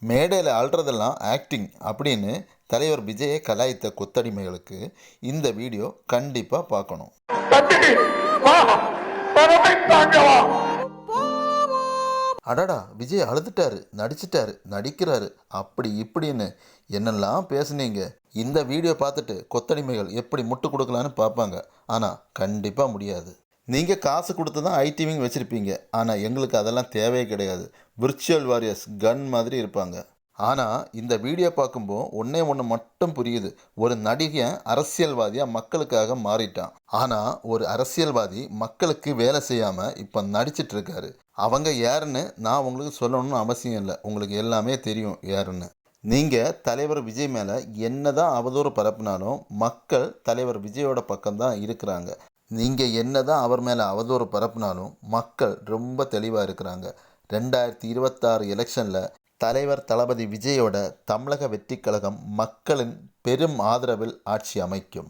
மேடையில் ஆள்றதெல்லாம் ஆக்டிங் அப்படின்னு தலைவர் விஜயை கலாய்த்த கொத்தடிமைகளுக்கு இந்த வீடியோ கண்டிப்பாக பார்க்கணும். அடடா, விஜய் அழுதுட்டாரு, நடிச்சிட்டாரு, நடிக்கிறாரு, அப்படி இப்படின்னு என்னெல்லாம் பேசுனீங்க. இந்த வீடியோ பார்த்துட்டு கொத்தடிமைகள் எப்படி முட்டு கொடுக்கலான்னு பார்ப்பாங்க. ஆனால் கண்டிப்பாக முடியாது. நீங்கள் காசு கொடுத்து தான் ஐடிவிங் வச்சுருப்பீங்க. ஆனால் எங்களுக்கு அதெல்லாம் தேவையே கிடையாது. விர்ச்சுவல் வாரியர்ஸ் கன் மாதிரி இருப்பாங்க. ஆனால் இந்த வீடியோ பார்க்கும்போது ஒன்று மட்டும் புரியுது. ஒரு நடிகன் அரசியல்வாதியாக மக்களுக்காக மாறிட்டான். ஆனால் ஒரு அரசியல்வாதி மக்களுக்கு வேலை செய்யாமல் இப்போ நடிச்சிட்டு இருக்காரு. அவங்க யாருன்னு நான் உங்களுக்கு சொல்லணும்னு அவசியம் இல்லை. உங்களுக்கு எல்லாமே தெரியும் யாருன்னு. நீங்கள் தலைவர் விஜய் மேலே என்ன தான் அவதூறு பரப்புனாலும் மக்கள் தலைவர் விஜயோட பக்கம்தான் இருக்கிறாங்க. நீங்கள் என்ன தான் அவர் மேலே அவதூறு பரப்புனாலும் மக்கள் ரொம்ப தெளிவாக இருக்கிறாங்க. 2026 எலெக்ஷனில் தலைவர் தளபதி விஜயோட தமிழக வெற்றிக் கழகம் மக்களின் பெரும் ஆதரவில் ஆட்சி அமைக்கும்.